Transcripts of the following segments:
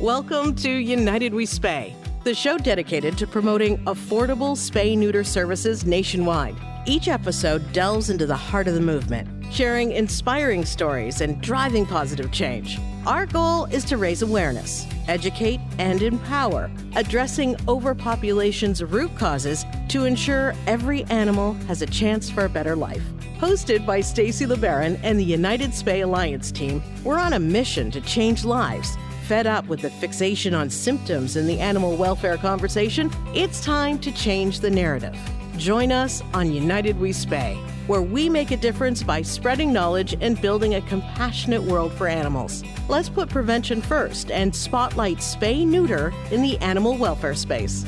Welcome to United We Spay, the show dedicated to promoting affordable spay-neuter services nationwide. Each episode delves into the heart of the movement, sharing inspiring stories and driving positive change. Our goal is to raise awareness, educate, and empower, addressing overpopulation's root causes to ensure every animal has a chance for a better life. Hosted by Stacy and the United Spay Alliance team, we're on a mission to change lives. Fed up with the fixation on symptoms in the animal welfare conversation, it's time to change the narrative. Join us on United We Spay, where we make a difference by spreading knowledge and building a compassionate world for animals. Let's put prevention first and spotlight spay-neuter in the animal welfare space.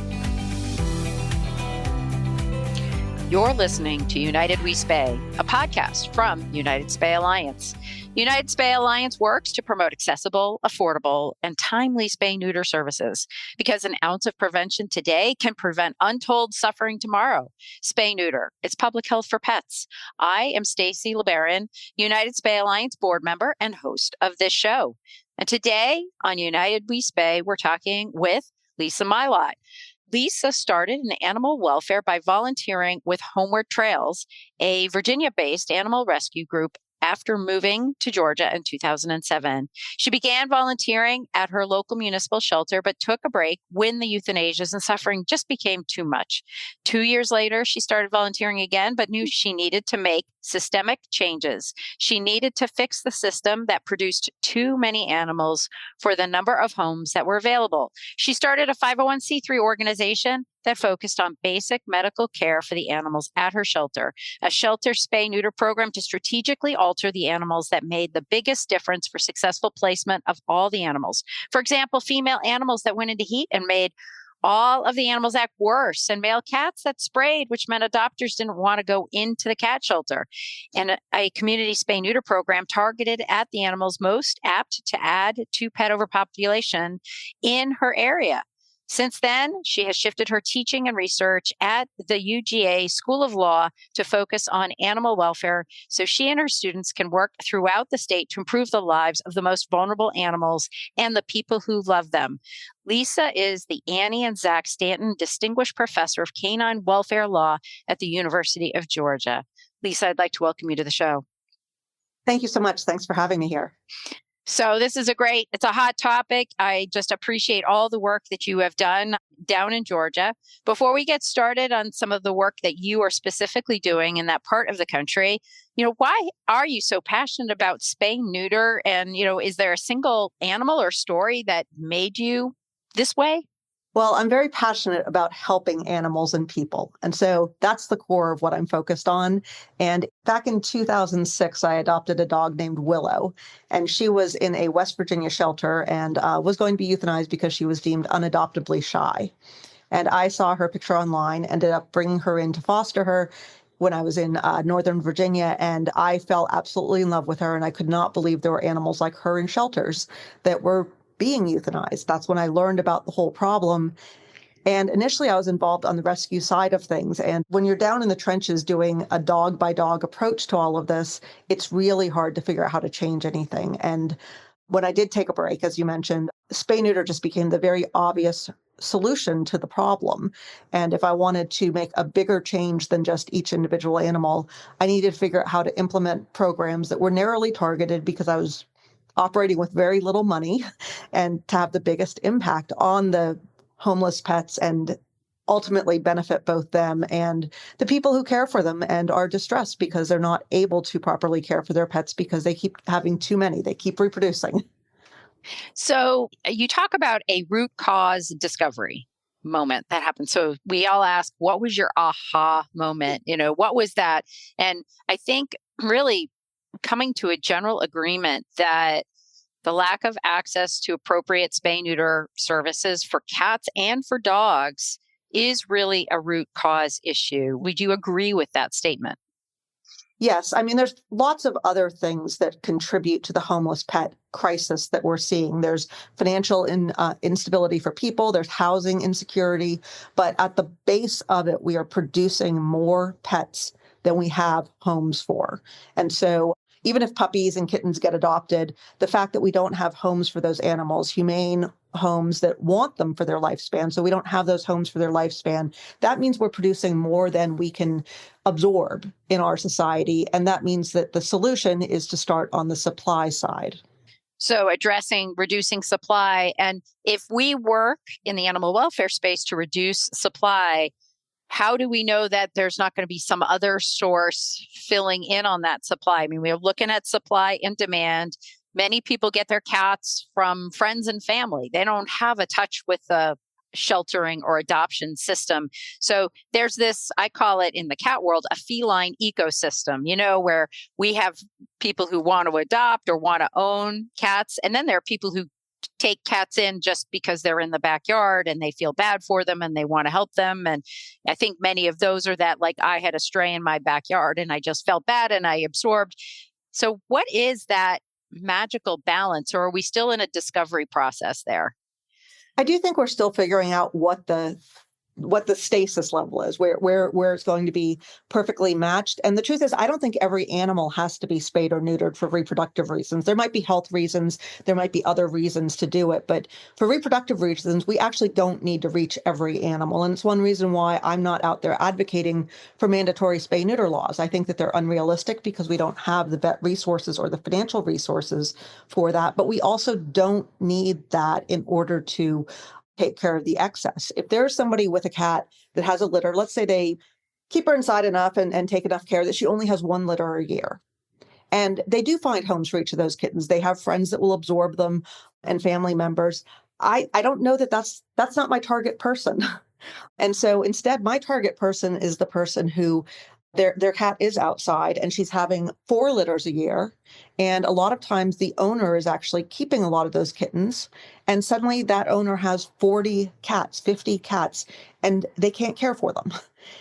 You're listening to United We Spay, a podcast from United Spay Alliance. United Spay Alliance works to promote accessible, affordable, and timely spay-neuter services because an ounce of prevention today can prevent untold suffering tomorrow. Spay-neuter, it's public health for pets. I am Stacy United Spay Alliance board member and host of this show. And today on United We Spay, we're talking with Lisa Milot. Lisa started in animal welfare by volunteering with Homeward Trails, a Virginia-based animal rescue group, after moving to Georgia in 2007. She began volunteering at her local municipal shelter, but took a break when the euthanasias and suffering just became too much. 2 years later, she started volunteering again, but knew she needed to make systemic changes. She needed to fix the system that produced too many animals for the number of homes that were available. She started a 501c3 organization that focused on basic medical care for the animals at her shelter, a shelter spay-neuter program to strategically alter the animals that made the biggest difference for successful placement of all the animals. For example, female animals that went into heat and made all of the animals act worse, and male cats that sprayed, which meant adopters didn't want to go into the cat shelter. And a community spay-neuter program targeted at the animals most apt to add to pet overpopulation in her area. Since then, she has shifted her teaching and research at the UGA School of Law to focus on animal welfare so she and her students can work throughout the state to improve the lives of the most vulnerable animals and the people who love them. Lisa is the Annie and Zach Stanton Distinguished Professor of Canine Welfare Law at the University of Georgia. Lisa, I'd like to welcome you to the show. Thank you so much. Thanks for having me here. So this is it's a hot topic. I just appreciate all the work that you have done down in Georgia. Before we get started on some of the work that you are specifically doing in that part of the country, why are you so passionate about spay-neuter? And, is there a single animal or story that made you this way? Well, I'm very passionate about helping animals and people. And so that's the core of what I'm focused on. And back in 2006, I adopted a dog named Willow, and she was in a West Virginia shelter and was going to be euthanized because she was deemed unadoptably shy. And I saw her picture online, ended up bringing her in to foster her when I was in Northern Virginia, and I fell absolutely in love with her. And I could not believe there were animals like her in shelters that were being euthanized. That's when I learned about the whole problem. And initially I was involved on the rescue side of things. And when you're down in the trenches doing a dog by dog approach to all of this, it's really hard to figure out how to change anything. And when I did take a break, as you mentioned, spay-neuter just became the very obvious solution to the problem. And if I wanted to make a bigger change than just each individual animal, I needed to figure out how to implement programs that were narrowly targeted because I was operating with very little money and to have the biggest impact on the homeless pets and ultimately benefit both them and the people who care for them and are distressed because they're not able to properly care for their pets because they keep having too many. They keep reproducing. So you talk about a root cause discovery moment that happened. So we all ask, what was your aha moment? What was that? And I think really coming to a general agreement that the lack of access to appropriate spay-neuter services for cats and for dogs is really a root cause issue. Would you agree with that statement? Yes. I mean, there's lots of other things that contribute to the homeless pet crisis that we're seeing. There's financial instability for people. There's housing insecurity. But at the base of it, we are producing more pets than we have homes for. And so even if puppies and kittens get adopted, the fact that we don't have homes for those animals, humane homes that want them for their lifespan, so we don't have those homes for their lifespan, that means we're producing more than we can absorb in our society. And that means that the solution is to start on the supply side. So addressing reducing supply. And if we work in the animal welfare space to reduce supply, how do we know that there's not going to be some other source filling in on that supply? I mean, we're looking at supply and demand. Many people get their cats from friends and family. They don't have a touch with the sheltering or adoption system. So there's this, I call it in the cat world, a feline ecosystem, where we have people who want to adopt or want to own cats. And then there are people who take cats in just because they're in the backyard and they feel bad for them and they want to help them. And I think many of those are that, like, I had a stray in my backyard and I just felt bad and I absorbed. So what is that magical balance, or are we still in a discovery process there? I do think we're still figuring out what the stasis level is, where it's going to be perfectly matched. And the truth is, I don't think every animal has to be spayed or neutered for reproductive reasons. There might be health reasons, there might be other reasons to do it, but for reproductive reasons, we actually don't need to reach every animal. And it's one reason why I'm not out there advocating for mandatory spay-neuter laws. I think that they're unrealistic because we don't have the vet resources or the financial resources for that. But we also don't need that in order to take care of the excess. If there's somebody with a cat that has a litter, let's say they keep her inside enough and take enough care that she only has one litter a year. And they do find homes for each of those kittens. They have friends that will absorb them and family members. I don't know that that's not my target person. And so instead, my target person is the person who their cat is outside and she's having 4 litters a year. And a lot of times the owner is actually keeping a lot of those kittens. And suddenly that owner has 40 cats, 50 cats, and they can't care for them.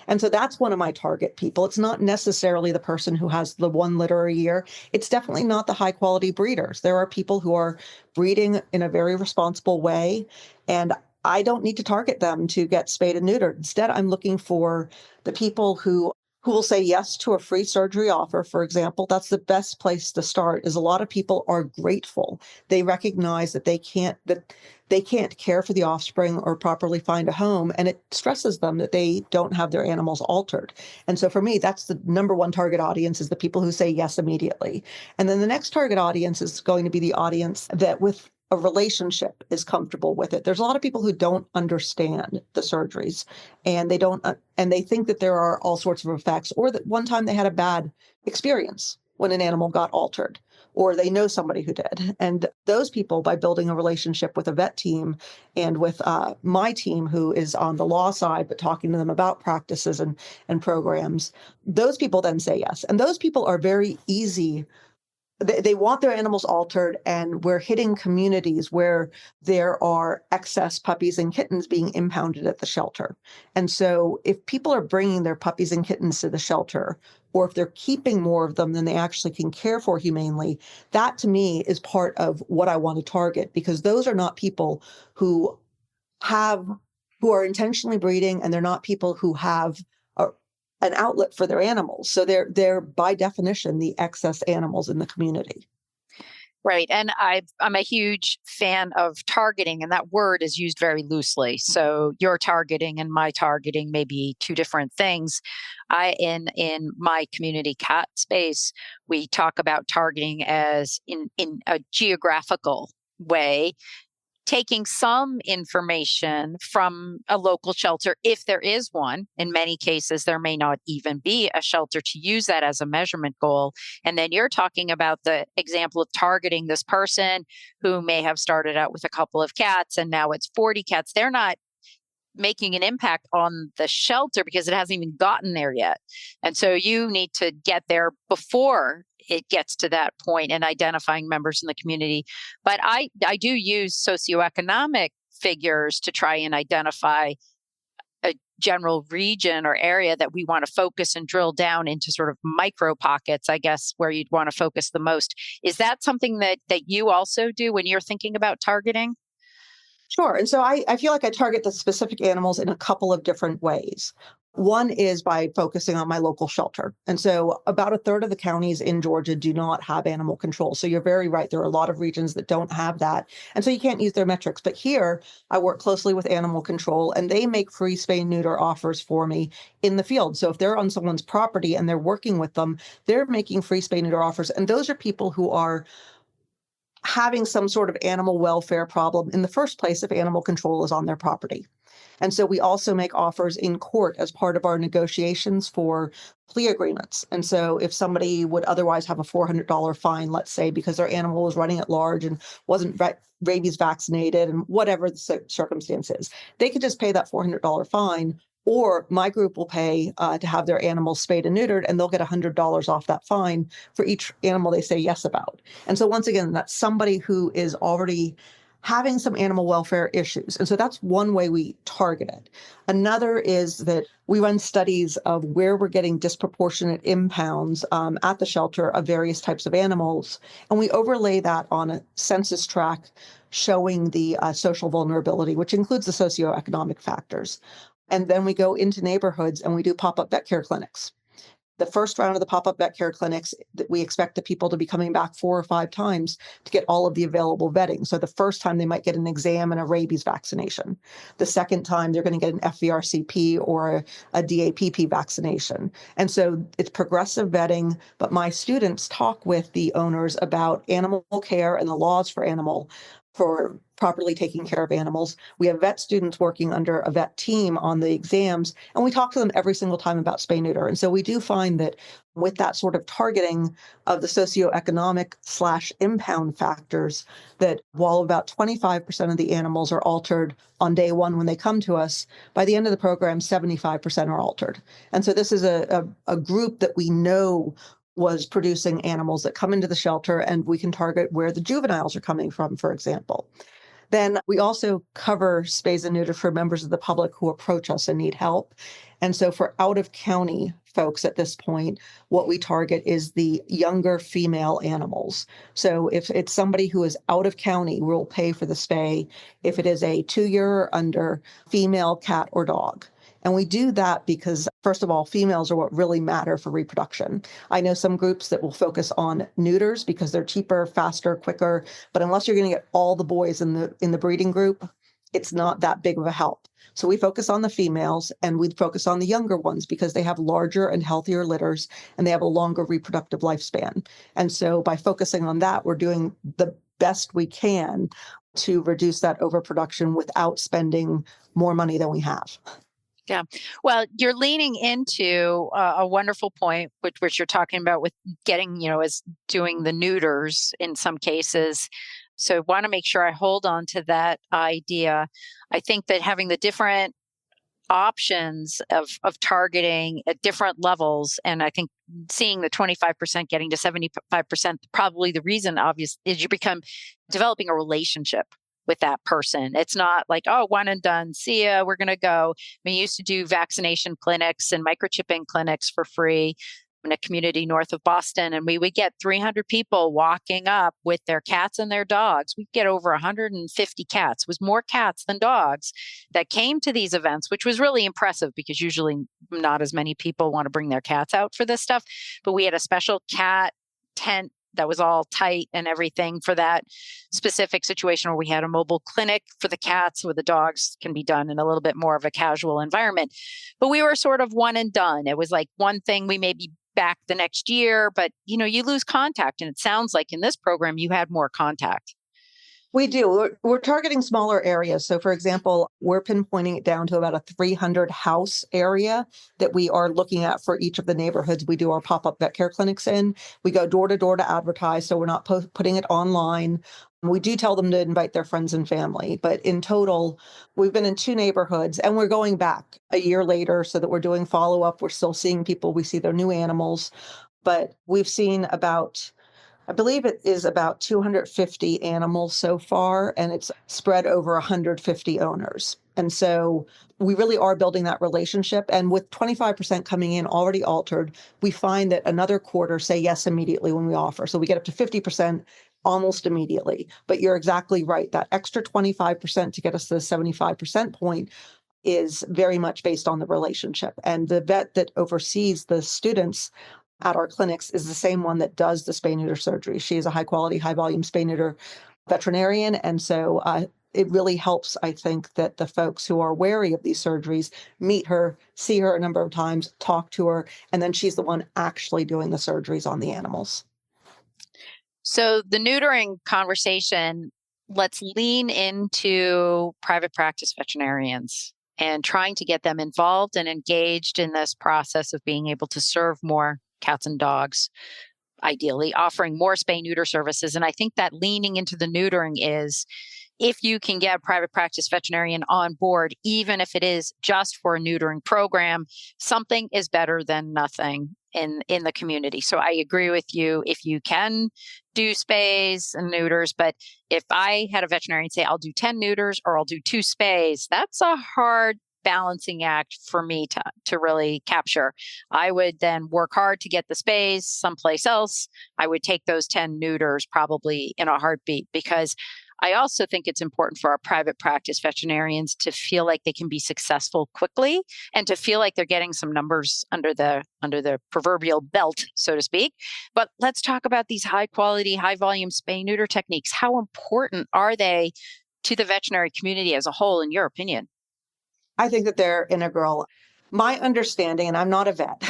And so that's one of my target people. It's not necessarily the person who has the 1 litter a year. It's definitely not the high quality breeders. There are people who are breeding in a very responsible way. And I don't need to target them to get spayed and neutered. Instead, I'm looking for the people who will say yes to a free surgery offer, for example. That's the best place to start, is a lot of people are grateful. They recognize that they can't care for the offspring or properly find a home, and it stresses them that they don't have their animals altered. And so for me, that's the number one target audience, is the people who say yes immediately. And then the next target audience is going to be the audience that with a relationship is comfortable with it. There's a lot of people who don't understand the surgeries, and they think that there are all sorts of effects, or that one time they had a bad experience when an animal got altered, or they know somebody who did. And those people, by building a relationship with a vet team and with my team, who is on the law side, but talking to them about practices and programs, those people then say yes. And those people are very easy. They want their animals altered, and we're hitting communities where there are excess puppies and kittens being impounded at the shelter. And so if people are bringing their puppies and kittens to the shelter, or if they're keeping more of them than they actually can care for humanely, that to me is part of what I want to target, because those are not people who are intentionally breeding, and they're not people who have an outlet for their animals. So they're by definition the excess animals in the community. Right. And I'm a huge fan of targeting, and that word is used very loosely. So your targeting and my targeting may be two different things. In my community cat space, we talk about targeting as in a geographical way, taking some information from a local shelter, if there is one. In many cases, there may not even be a shelter, to use that as a measurement goal. And then you're talking about the example of targeting this person who may have started out with a couple of cats and now it's 40 cats. They're not making an impact on the shelter because it hasn't even gotten there yet. And so you need to get there before it gets to that point, and identifying members in the community. But I do use socioeconomic figures to try and identify a general region or area that we want to focus and drill down into sort of micro pockets, I guess, where you'd want to focus the most. Is that something that you also do when you're thinking about targeting? Sure. And so I feel like I target the specific animals in a couple of different ways. One is by focusing on my local shelter. And so about a third of the counties in Georgia do not have animal control. So you're very right. There are a lot of regions that don't have that. And so you can't use their metrics. But here I work closely with animal control and they make free spay neuter offers for me in the field. So if they're on someone's property and they're working with them, they're making free spay neuter offers. And those are people who are having some sort of animal welfare problem in the first place if animal control is on their property. And so we also make offers in court as part of our negotiations for plea agreements. And so if somebody would otherwise have a $400 fine, let's say, because their animal was running at large and wasn't rabies vaccinated and whatever the circumstance is, they could just pay that $400 fine. Or my group will pay to have their animals spayed and neutered, and they'll get $100 off that fine for each animal they say yes about. And so once again, that's somebody who is already having some animal welfare issues. And so that's one way we target it. Another is that we run studies of where we're getting disproportionate impounds at the shelter of various types of animals. And we overlay that on a census tract showing the social vulnerability, which includes the socioeconomic factors. And then we go into neighborhoods and we do pop-up vet care clinics. The first round of the pop-up vet care clinics, we expect the people to be coming back 4 or 5 times to get all of the available vetting. So the first time they might get an exam and a rabies vaccination. The second time they're going to get an FVRCP or a DAPP vaccination. And so it's progressive vetting, but my students talk with the owners about animal care and the laws for properly taking care of animals. We have vet students working under a vet team on the exams, and we talk to them every single time about spay neuter. And so we do find that with that sort of targeting of the socioeconomic / impound factors, that while about 25% of the animals are altered on day one when they come to us, by the end of the program, 75% are altered. And so this is a group that we know was producing animals that come into the shelter, and we can target where the juveniles are coming from, for example. Then we also cover spays and neuter for members of the public who approach us and need help. And so for out-of-county folks at this point, what we target is the younger female animals. So if it's somebody who is out of county, we'll pay for the spay. If it is a 2-year or under female cat or dog. And we do that because, first of all, females are what really matter for reproduction. I know some groups that will focus on neuters because they're cheaper, faster, quicker. But unless you're going to get all the boys in the breeding group, it's not that big of a help. So we focus on the females and we focus on the younger ones because they have larger and healthier litters and they have a longer reproductive lifespan. And so by focusing on that, we're doing the best we can to reduce that overproduction without spending more money than we have. Yeah. Well, you're leaning into a wonderful point, which you're talking about with getting, as doing the neuters in some cases. So I want to make sure I hold on to that idea. I think that having the different options of targeting at different levels, and I think seeing the 25% getting to 75%, probably the reason obvious is you become developing a relationship with that person. It's not like, oh, one and done, see ya, we're going to go. We used to do vaccination clinics and microchipping clinics for free in a community north of Boston. And we would get 300 people walking up with their cats and their dogs. We'd get over 150 cats. It was more cats than dogs that came to these events, which was really impressive because usually not as many people want to bring their cats out for this stuff. But we had a special cat tent that was all tight and everything for that specific situation, where we had a mobile clinic for the cats, where the dogs can be done in a little bit more of a casual environment. But we were sort of one and done. It was like one thing, we may be back the next year, but you lose contact. And it sounds like in this program, you had more contact. We do. We're targeting smaller areas. So, for example, we're pinpointing it down to about a 300 house area that we are looking at for each of the neighborhoods we do our pop-up vet care clinics in. We go door to door to advertise, so we're not putting it online. We do tell them to invite their friends and family. But in total, we've been in 2 neighborhoods, and we're going back a year later so that we're doing follow-up. We're still seeing people. We see their new animals. But we've seen I believe it is about 250 animals so far, and it's spread over 150 owners. And so we really are building that relationship. And with 25% coming in already altered, we find that another quarter say yes immediately when we offer. So we get up to 50% almost immediately. But you're exactly right. That extra 25% to get us to the 75% point is very much based on the relationship. And the vet that oversees the students at our clinics is the same one that does the spay-neuter surgery. She is a high quality, high volume spay-neuter veterinarian. And so it really helps, I think, that the folks who are wary of these surgeries meet her, see her a number of times, talk to her, and then she's the one actually doing the surgeries on the animals. So the neutering conversation, let's lean into private practice veterinarians and trying to get them involved and engaged in this process of being able to serve more cats and dogs, ideally offering more spay-neuter services. And I think that leaning into the neutering is, if you can get a private practice veterinarian on board, even if it is just for a neutering program, something is better than nothing in the community. So I agree with you. If you can do spays and neuters, but if I had a veterinarian say, I'll do 10 neuters or I'll do 2 spays, that's a hard balancing act for me to really capture. I would then work hard to get the spays someplace else. I would take those 10 neuters probably in a heartbeat, because I also think it's important for our private practice veterinarians to feel like they can be successful quickly and to feel like they're getting some numbers under the proverbial belt, so to speak. But let's talk about these high quality, high volume spay neuter techniques. How important are they to the veterinary community as a whole, in your opinion? I think that they're integral. My understanding, and I'm not a vet,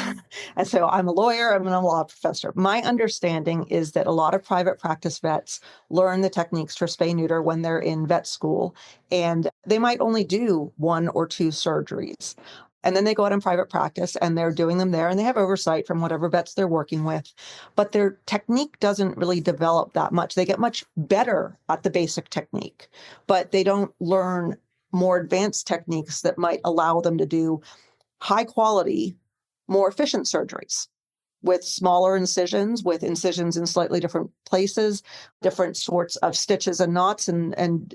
and so I'm a lawyer, I'm a law professor. My understanding is that a lot of private practice vets learn the techniques for spay neuter when they're in vet school, and they might only do 1 or 2 surgeries. And then they go out in private practice and they're doing them there and they have oversight from whatever vets they're working with. But their technique doesn't really develop that much. They get much better at the basic technique, but they don't learn more advanced techniques that might allow them to do high quality, more efficient surgeries with smaller incisions, with incisions in slightly different places, different sorts of stitches and knots. And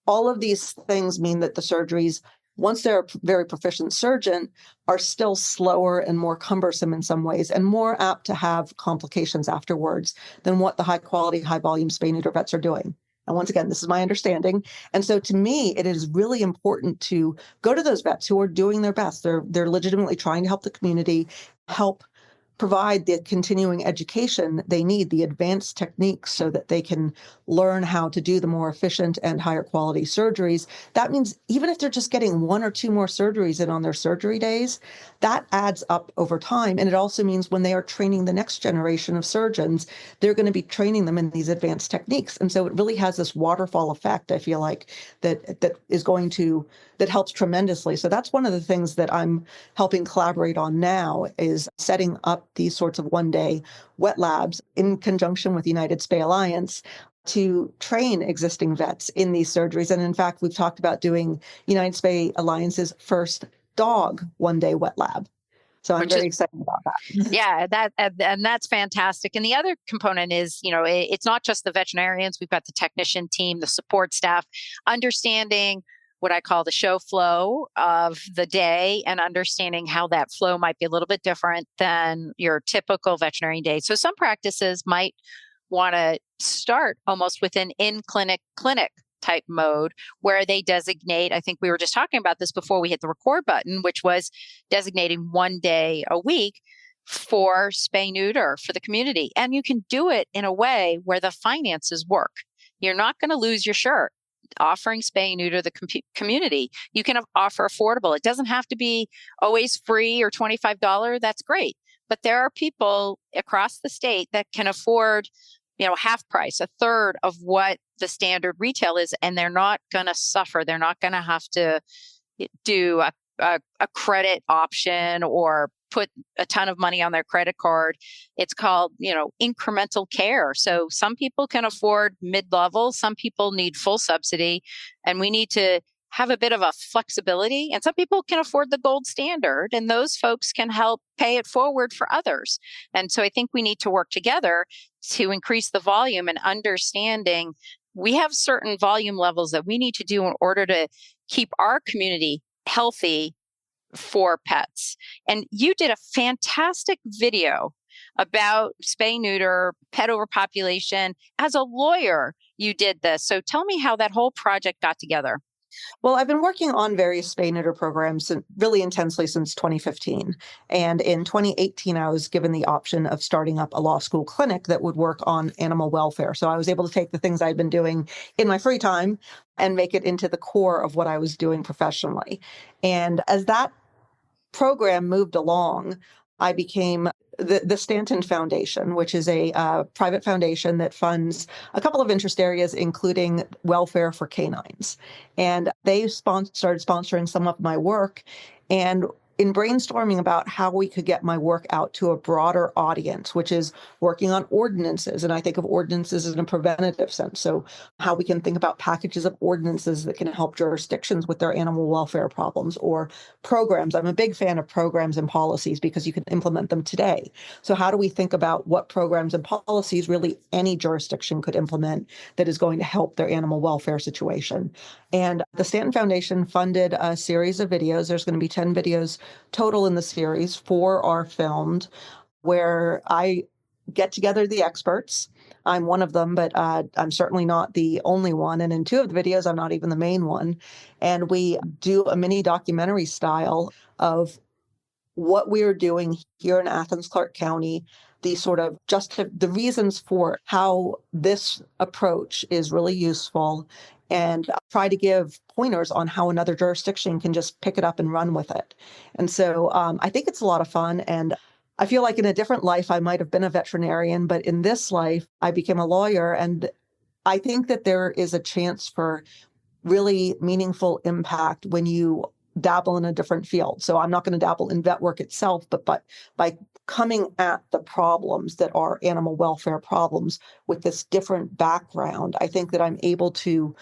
all of these things mean that the surgeries, once they're a very proficient surgeon, are still slower and more cumbersome in some ways and more apt to have complications afterwards than what the high quality, high volume spay neuter vets are doing. And once again, this is my understanding. And so to me, it is really important to go to those vets who are doing their best. They're legitimately trying to help the community, help provide the continuing education they need, the advanced techniques so that they can learn how to do the more efficient and higher quality surgeries. That means even if they're just getting 1 or 2 more surgeries in on their surgery days, that adds up over time. And it also means when they are training the next generation of surgeons, they're going to be training them in these advanced techniques. And so it really has this waterfall effect, I feel like, that helps tremendously. So that's one of the things that I'm helping collaborate on now, is setting up these sorts of one-day wet labs in conjunction with United Spay Alliance to train existing vets in these surgeries. And in fact, we've talked about doing United Spay Alliance's first dog one-day wet lab. So I'm very excited about that. Yeah, and that's fantastic. And the other component is, it's not just the veterinarians. We've got the technician team, the support staff, understanding what I call the show flow of the day and understanding how that flow might be a little bit different than your typical veterinary day. So some practices might want to start almost with an in-clinic type mode where they designate, I think we were just talking about this before we hit the record button, which was designating 1 day a week for spay neuter for the community. And you can do it in a way where the finances work. You're not going to lose your shirt offering spay neuter the community. You can offer affordable. It doesn't have to be always free or $25. That's great. But there are people across the state that can afford, half price, a third of what the standard retail is, and they're not going to suffer. They're not going to have to do a credit option or put a ton of money on their credit card. It's called, incremental care. So some people can afford mid-level, some people need full subsidy, and we need to have a bit of a flexibility. And some people can afford the gold standard, and those folks can help pay it forward for others. And so I think we need to work together to increase the volume and understanding we have certain volume levels that we need to do in order to keep our community healthy for pets. And you did a fantastic video about spay-neuter, pet overpopulation. As a lawyer, you did this. So tell me how that whole project got together. Well, I've been working on various spay-neuter programs really intensely since 2015. And in 2018, I was given the option of starting up a law school clinic that would work on animal welfare. So I was able to take the things I'd been doing in my free time and make it into the core of what I was doing professionally. And as that program moved along, I became the Stanton Foundation, which is a private foundation that funds a couple of interest areas, including welfare for canines. And they started sponsoring some of my work. And in brainstorming about how we could get my work out to a broader audience, which is working on ordinances. And I think of ordinances in a preventative sense. So how we can think about packages of ordinances that can help jurisdictions with their animal welfare problems, or programs. I'm a big fan of programs and policies because you can implement them today. So how do we think about what programs and policies really any jurisdiction could implement that is going to help their animal welfare situation? And the Stanton Foundation funded a series of videos. There's going to be 10 videos total in the series. 4 are filmed, where I get together the experts. I'm one of them, but I'm certainly not the only one. And in 2 of the videos, I'm not even the main one. And we do a mini documentary style of what we are doing here in Athens, Clarke County, the sort of the reasons for how this approach is really useful, and try to give pointers on how another jurisdiction can just pick it up and run with it. And so I think it's a lot of fun. And I feel like in a different life, I might have been a veterinarian, but in this life, I became a lawyer. And I think that there is a chance for really meaningful impact when you dabble in a different field. So I'm not going to dabble in vet work itself, but by coming at the problems that are animal welfare problems with this different background, I think that I'm able to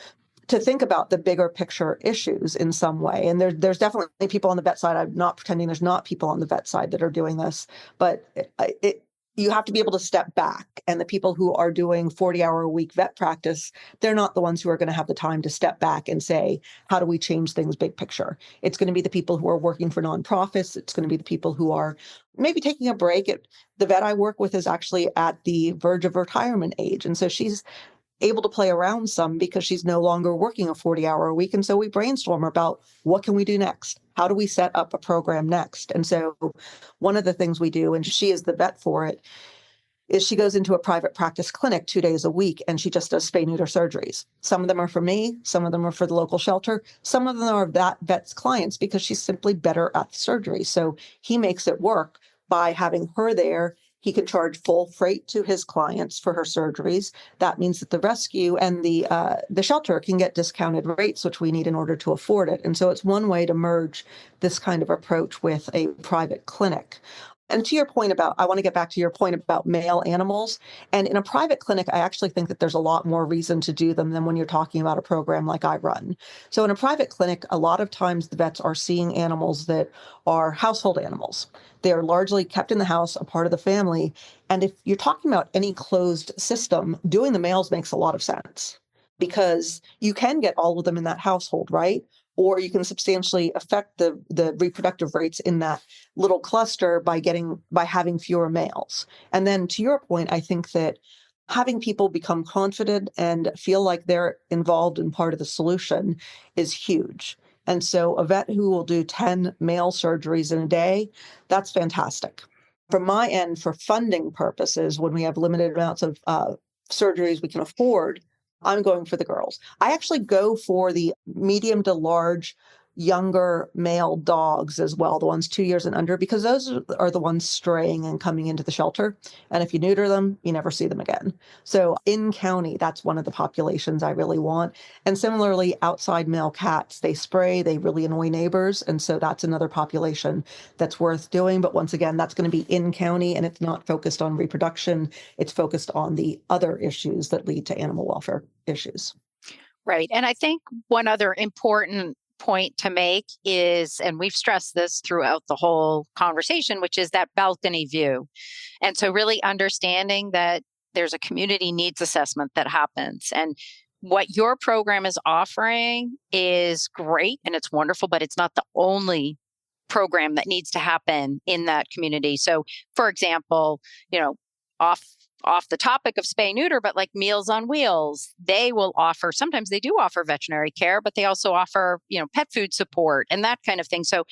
think about the bigger picture issues in some way. And there's definitely people on the vet side. I'm not pretending there's not people on the vet side that are doing this, but you have to be able to step back. And the people who are doing 40-hour-a-week vet practice, they're not the ones who are going to have the time to step back and say, how do we change things big picture? It's going to be the people who are working for nonprofits. It's going to be the people who are maybe taking a break. The vet I work with is actually at the verge of retirement age. And so she's able to play around some because she's no longer working a 40-hour a week. And so we brainstorm about what can we do next? How do we set up a program next? And so one of the things we do, and she is the vet for it, is she goes into a private practice clinic 2 days a week, and she just does spay-neuter surgeries. Some of them are for me. Some of them are for the local shelter. Some of them are that vet's clients because she's simply better at the surgery. So he makes it work by having her there. He can charge full freight to his clients for her surgeries. That means that the rescue and the shelter can get discounted rates, which we need in order to afford it. And so it's one way to merge this kind of approach with a private clinic. And to your point I want to get back to your point about male animals. And in a private clinic, I actually think that there's a lot more reason to do them than when you're talking about a program like I run. So in a private clinic, a lot of times the vets are seeing animals that are household animals. They're largely kept in the house, a part of the family. And if you're talking about any closed system, doing the males makes a lot of sense because you can get all of them in that household, right? Or you can substantially affect the reproductive rates in that little cluster by having fewer males. And then to your point, I think that having people become confident and feel like they're involved in part of the solution is huge. And so a vet who will do 10 male surgeries in a day, that's fantastic. From my end, for funding purposes, when we have limited amounts of surgeries we can afford, I'm going for the girls. I actually go for the medium to large, younger male dogs as well, the ones 2 years and under, because those are the ones straying and coming into the shelter. And if you neuter them, you never see them again. So in county, that's one of the populations I really want. And similarly, outside male cats, they spray, they really annoy neighbors. And so that's another population that's worth doing. But once again, that's going to be in county, and it's not focused on reproduction. It's focused on the other issues that lead to animal welfare issues. Right. And I think one other important point to make is, and we've stressed this throughout the whole conversation, which is that balcony view. And so really understanding that there's a community needs assessment that happens. And what your program is offering is great and it's wonderful, but it's not the only program that needs to happen in that community. So, for example, off the topic of spay neuter, but like Meals on Wheels, they will offer, sometimes they do offer veterinary care, but they also offer, pet food support and that kind of thing. So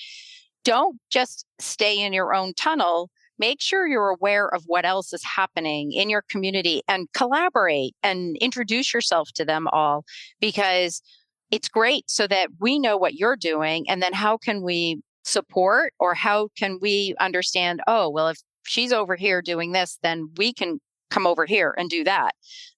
don't just stay in your own tunnel. Make sure you're aware of what else is happening in your community and collaborate and introduce yourself to them all, because it's great so that we know what you're doing. And then how can we support, or how can we understand, oh, well, if she's over here doing this, then we can come over here and do that.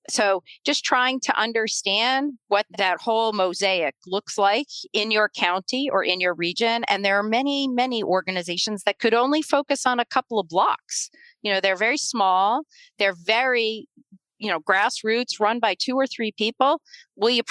So just trying to understand what that whole mosaic looks like in your county or in your region. And there are many, many organizations that could only focus on a couple of blocks. They're very small. They're very, grassroots, run by 2 or 3 people. We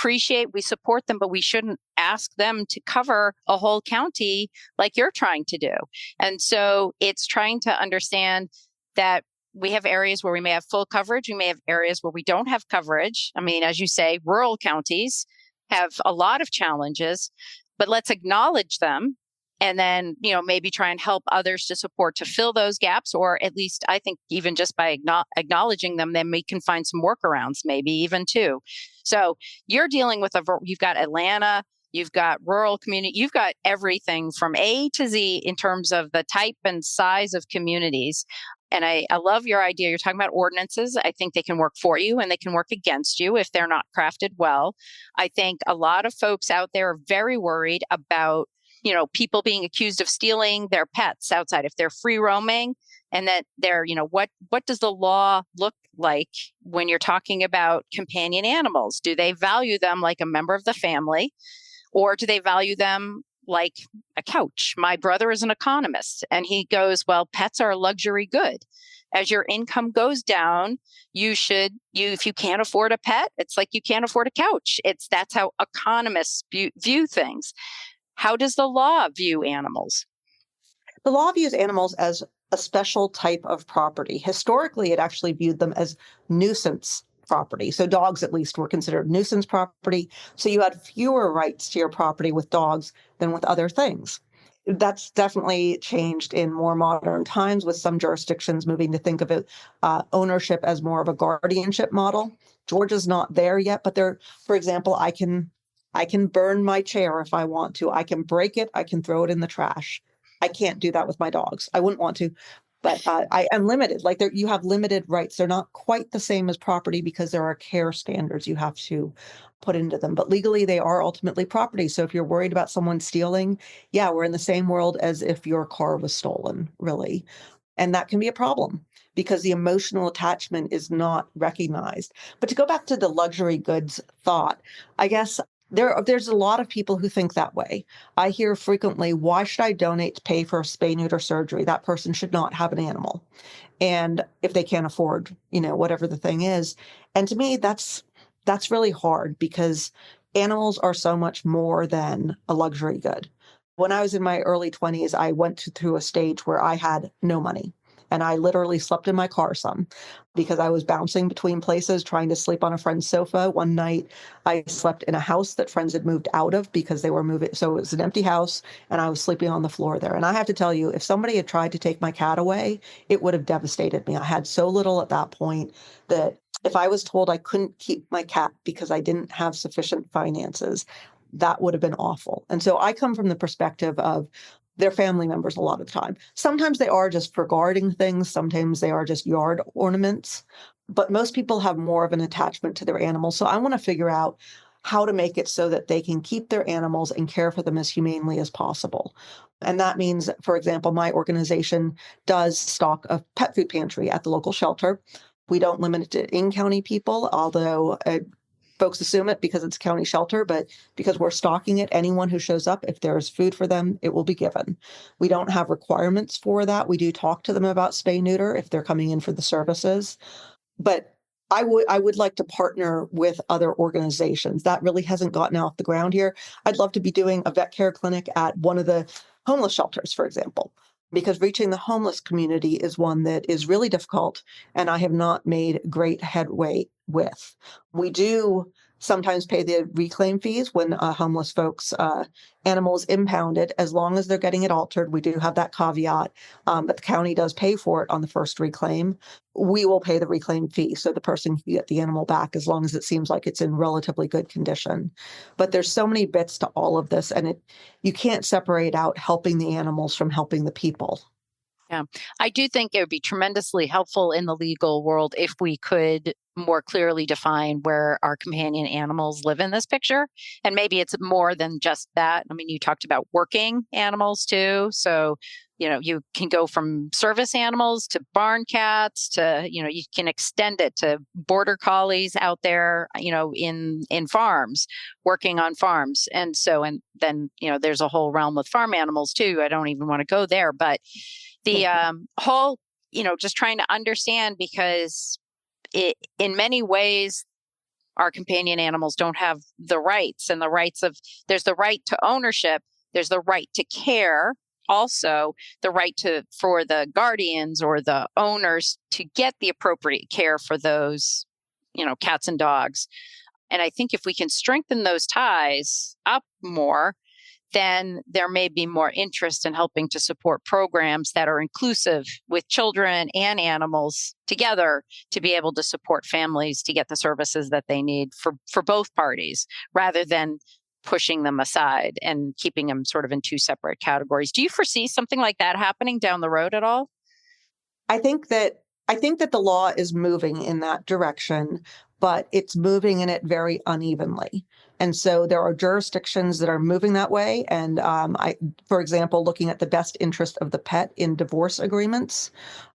support them, but we shouldn't ask them to cover a whole county like you're trying to do. And so it's trying to understand that we have areas where we may have full coverage. We may have areas where we don't have coverage. I mean, as you say, rural counties have a lot of challenges, but let's acknowledge them and then, maybe try and help others to fill those gaps, or at least I think even just by acknowledging them, then we can find some workarounds, maybe even too. So you're dealing with you've got Atlanta, you've got rural community, you've got everything from A to Z in terms of the type and size of communities. And I love your idea. You're talking about ordinances. I think they can work for you and they can work against you if they're not crafted well. I think a lot of folks out there are very worried about, people being accused of stealing their pets outside if they're free roaming, and that they're, what does the law look like when you're talking about companion animals? Do they value them like a member of the family, or do they value them like a couch? My brother is an economist and he goes, well, pets are a luxury good. As your income goes down, if you can't afford a pet, it's like you can't afford a couch. That's how economists view things. How does the law view animals? The law views animals as a special type of property. Historically, it actually viewed them as nuisance property. So dogs, at least, were considered nuisance property. So you had fewer rights to your property with dogs than with other things. That's definitely changed in more modern times, with some jurisdictions moving to think of it, ownership as more of a guardianship model. Georgia's not there yet, but for example, I can burn my chair if I want to. I can break it. I can throw it in the trash. I can't do that with my dogs. I wouldn't want to, but I am limited. Like you have limited rights. They're not quite the same as property because there are care standards you have to put into them. But legally, they are ultimately property. So if you're worried about someone stealing, yeah, we're in the same world as if your car was stolen, really. And that can be a problem because the emotional attachment is not recognized. But to go back to the luxury goods thought, I guess there's a lot of people who think that way. I hear frequently, why should I donate to pay for a spay-neuter surgery? That person should not have an animal. And if they can't afford, whatever the thing is. And to me, that's really hard because animals are so much more than a luxury good. When I was in my early 20s, I went through a stage where I had no money. And I literally slept in my car some because I was bouncing between places trying to sleep on a friend's sofa. One night I slept in a house that friends had moved out of because they were moving. So it was an empty house and I was sleeping on the floor there. And I have to tell you, if somebody had tried to take my cat away, it would have devastated me. I had so little at that point that if I was told I couldn't keep my cat because I didn't have sufficient finances, that would have been awful. And so I come from the perspective of they're family members a lot of the time. Sometimes they are just for guarding things. Sometimes they are just yard ornaments. But most people have more of an attachment to their animals. So I want to figure out how to make it so that they can keep their animals and care for them as humanely as possible. And that means, for example, my organization does stock a pet food pantry at the local shelter. We don't limit it to in-county people, although folks assume it because it's county shelter, but because we're stocking it, anyone who shows up, if there's food for them, it will be given. We don't have requirements for that. We do talk to them about spay neuter if they're coming in for the services. But I would like to partner with other organizations. That really hasn't gotten off the ground here. I'd love to be doing a vet care clinic at one of the homeless shelters, for example, because reaching the homeless community is one that is really difficult, and I have not made great headway with. We do sometimes pay the reclaim fees when homeless folks' animal is impounded, as long as they're getting it altered. We do have that caveat, but the county does pay for it on the first reclaim. We will pay the reclaim fee so the person can get the animal back as long as it seems like it's in relatively good condition. But there's so many bits to all of this, and you can't separate out helping the animals from helping the people. Yeah, I do think it would be tremendously helpful in the legal world if we could more clearly define where our companion animals live in this picture. And maybe it's more than just that. I mean, you talked about working animals too. So, you can go from service animals to barn cats to, you can extend it to border collies out there, in farms, working on farms. And then, there's a whole realm with farm animals too. I don't even want to go there, but the whole, just trying to understand, because in many ways, our companion animals don't have the rights there's the right to ownership, there's the right to care, also the right for the guardians or the owners to get the appropriate care for those, cats and dogs. And I think if we can strengthen those ties up more, then there may be more interest in helping to support programs that are inclusive with children and animals together to be able to support families to get the services that they need for both parties, rather than pushing them aside and keeping them sort of in two separate categories. Do you foresee something like that happening down the road at all? I think that the law is moving in that direction, but it's moving in it very unevenly. And so there are jurisdictions that are moving that way. And for example, looking at the best interest of the pet in divorce agreements.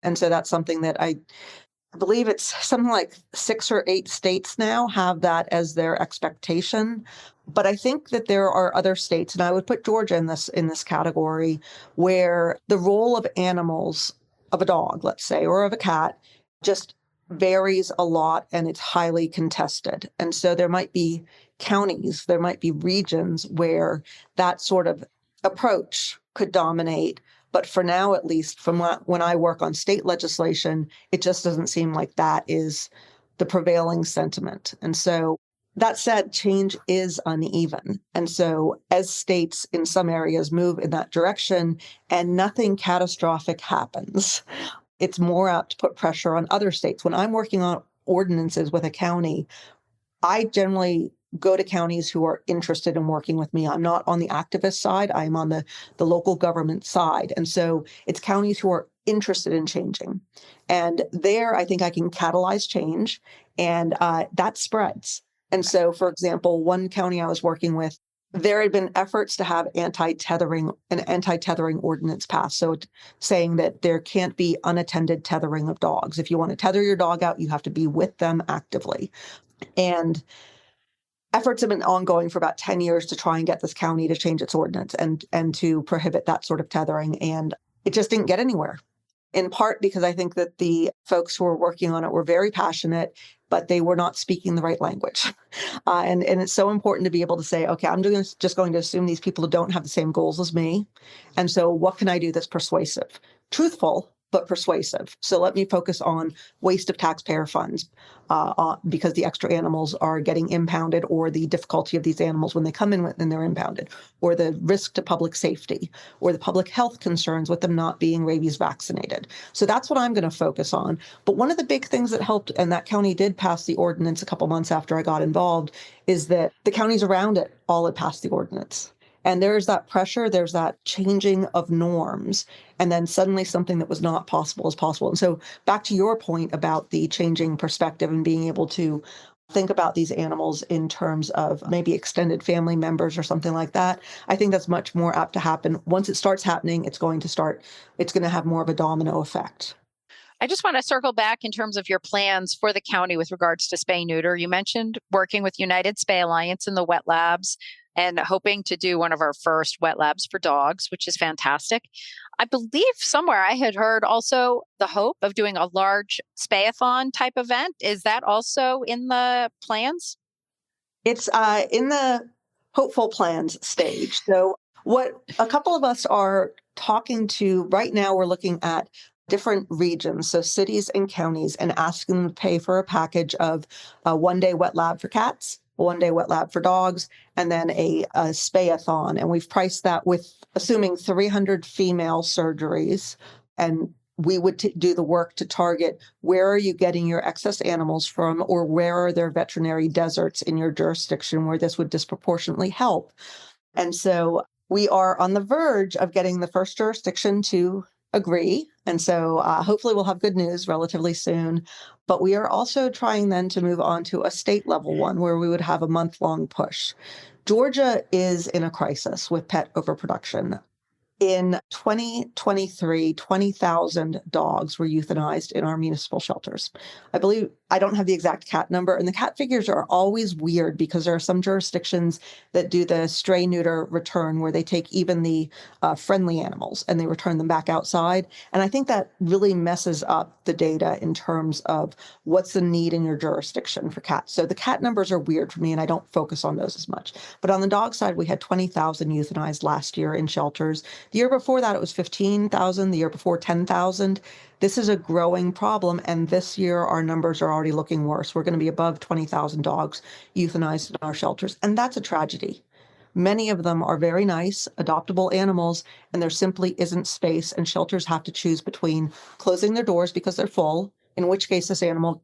And so that's something that I believe it's something like 6 or 8 states now have that as their expectation. But I think that there are other states, and I would put Georgia in this category, where the role of animals, of a dog, let's say, or of a cat, just varies a lot and it's highly contested. And so there might be counties, there might be regions where that sort of approach could dominate. But for now, at least from when I work on state legislation, it just doesn't seem like that is the prevailing sentiment. And so that said, change is uneven. And so as states in some areas move in that direction and nothing catastrophic happens, it's more apt to put pressure on other states. When I'm working on ordinances with a county, I generally go to counties who are interested in working with me. I'm not on the activist side. I'm on the local government side. And so it's counties who are interested in changing. And there, I think I can catalyze change, and that spreads. And so, for example, one county I was working with, there had been efforts to have an anti-tethering ordinance passed. So saying that there can't be unattended tethering of dogs. If you want to tether your dog out, you have to be with them actively. And efforts have been ongoing for about 10 years to try and get this county to change its ordinance and to prohibit that sort of tethering. And it just didn't get anywhere, in part because I think that the folks who were working on it were very passionate, but they were not speaking the right language. And it's so important to be able to say, okay, I'm just going to assume these people don't have the same goals as me. And so what can I do that's persuasive? Truthful, but persuasive. So let me focus on waste of taxpayer funds because the extra animals are getting impounded, or the difficulty of these animals when they come in and they're impounded, or the risk to public safety, or the public health concerns with them not being rabies vaccinated. So that's what I'm going to focus on. But one of the big things that helped, and that county did pass the ordinance a couple months after I got involved, is that the counties around it all had passed the ordinance. And there's that pressure, there's that changing of norms, and then suddenly something that was not possible is possible. And so back to your point about the changing perspective and being able to think about these animals in terms of maybe extended family members or something like that, I think that's much more apt to happen. Once it starts happening, it's going to have more of a domino effect. I just want to circle back in terms of your plans for the county with regards to spay-neuter. You mentioned working with United Spay Alliance in the wet labs and hoping to do one of our first wet labs for dogs, which is fantastic. I believe somewhere I had heard also the hope of doing a large spay-a-thon type event. Is that also in the plans? It's in the hopeful plans stage. So what a couple of us are talking to right now, we're looking at different regions, so cities and counties, and asking them to pay for a package of a one-day wet lab for cats, a one-day wet lab for dogs, and then a spay-a-thon. And we've priced that with assuming 300 female surgeries. And we would do the work to target where are you getting your excess animals from, or where are there veterinary deserts in your jurisdiction where this would disproportionately help. And so we are on the verge of getting the first jurisdiction to agree. And so hopefully we'll have good news relatively soon. But we are also trying then to move on to a state level one where we would have a month-long push. Georgia is in a crisis with pet overproduction. In 2023, 20,000 dogs were euthanized in our municipal shelters. I believe, I don't have the exact cat number, and the cat figures are always weird because there are some jurisdictions that do the stray-neuter return where they take even the friendly animals and they return them back outside. And I think that really messes up the data in terms of what's the need in your jurisdiction for cats. So the cat numbers are weird for me, and I don't focus on those as much. But on the dog side, we had 20,000 euthanized last year in shelters. The year before that, it was 15,000. The year before, 10,000. This is a growing problem. And this year, our numbers are already looking worse. We're going to be above 20,000 dogs euthanized in our shelters. And that's a tragedy. Many of them are very nice, adoptable animals, and there simply isn't space. And shelters have to choose between closing their doors because they're full, in which case this animal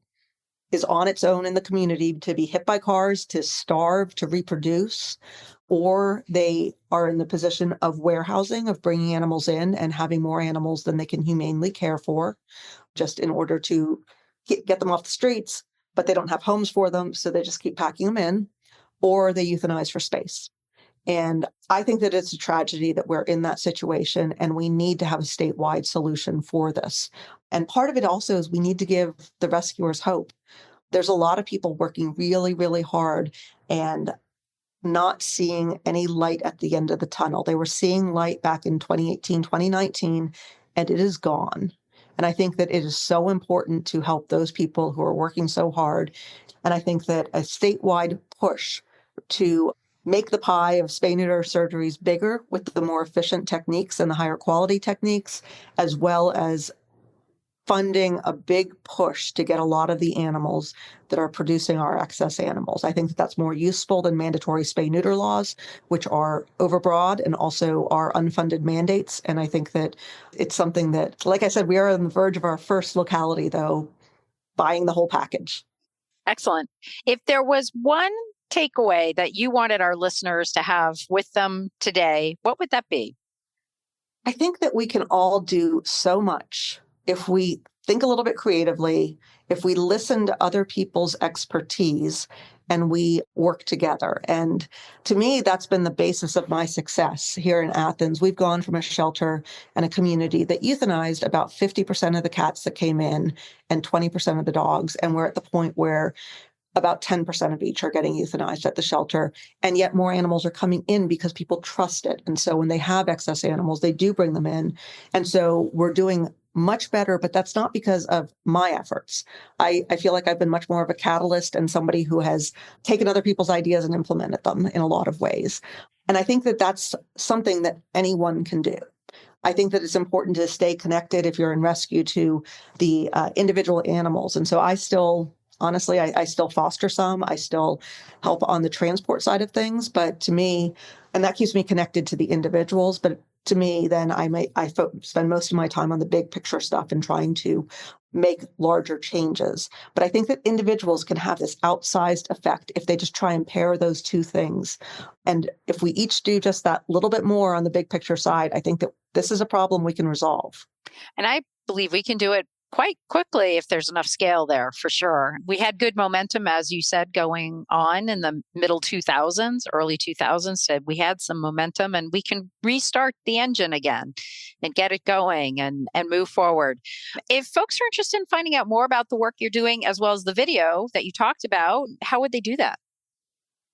is on its own in the community to be hit by cars, to starve, to reproduce, or they are in the position of warehousing, of bringing animals in and having more animals than they can humanely care for, just in order to get them off the streets, but they don't have homes for them, so they just keep packing them in, or they euthanize for space. And I think that it's a tragedy that we're in that situation, and we need to have a statewide solution for this. And part of it also is we need to give the rescuers hope. There's a lot of people working really, really hard and not seeing any light at the end of the tunnel. They were seeing light back in 2018, 2019, and it is gone. And I think that it is so important to help those people who are working so hard. And I think that a statewide push to make the pie of spay-neuter surgeries bigger with the more efficient techniques and the higher quality techniques, as well as funding a big push to get a lot of the animals that are producing our excess animals. I think that that's more useful than mandatory spay-neuter laws, which are overbroad and also are unfunded mandates. And I think that it's something that, like I said, we are on the verge of our first locality, though, buying the whole package. Excellent. If there was one takeaway that you wanted our listeners to have with them today, what would that be? I think that we can all do so much if we think a little bit creatively, if we listen to other people's expertise and we work together. And to me, that's been the basis of my success here in Athens. We've gone from a shelter and a community that euthanized about 50% of the cats that came in and 20% of the dogs. And we're at the point where about 10% of each are getting euthanized at the shelter. And yet more animals are coming in because people trust it. And so when they have excess animals, they do bring them in. And so we're doing much better, but that's not because of my efforts. I feel like I've been much more of a catalyst and somebody who has taken other people's ideas and implemented them in a lot of ways. And I think that that's something that anyone can do. I think that it's important to stay connected if you're in rescue to the individual animals. And so I still, honestly, I still foster some. I still help on the transport side of things. But to me, and that keeps me connected to the individuals, but to me, then I spend most of my time on the big picture stuff and trying to make larger changes. But I think that individuals can have this outsized effect if they just try and pair those two things. And if we each do just that little bit more on the big picture side, I think that this is a problem we can resolve. And I believe we can do it quite quickly if there's enough scale there, for sure. We had good momentum, as you said, going on in the middle 2000s, early 2000s. So we had some momentum, and we can restart the engine again and get it going and move forward. If folks are interested in finding out more about the work you're doing, as well as the video that you talked about, how would they do that?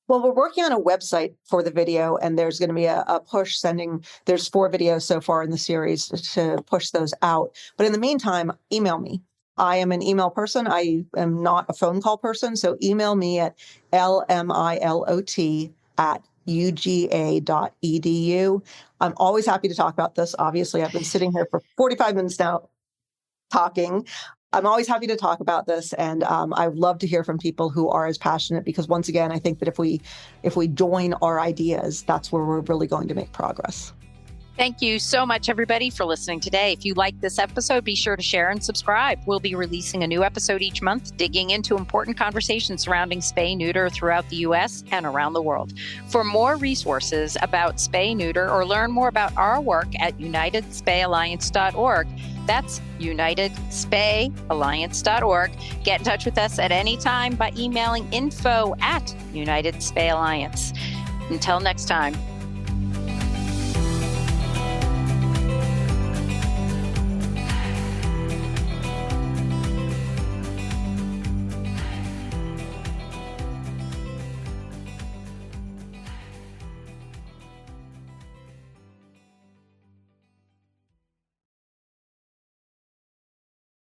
Well, we're working on a website for the video, and there's going to be a push sending. There's 4 videos so far in the series to push those out. But in the meantime, email me. I am an email person. I am not a phone call person. So email me at lmilot@uga.edu. I'm always happy to talk about this. Obviously, I've been sitting here for 45 minutes now talking. I'm always happy to talk about this, and I'd love to hear from people who are as passionate, because once again, I think that if we join our ideas, that's where we're really going to make progress. Thank you so much, everybody, for listening today. If you like this episode, be sure to share and subscribe. We'll be releasing a new episode each month, digging into important conversations surrounding spay-neuter throughout the U.S. and around the world. For more resources about spay-neuter or learn more about our work at unitedspayalliance.org, that's unitedspayalliance.org. Get in touch with us at any time by emailing info@United Spay Alliance. Until next time,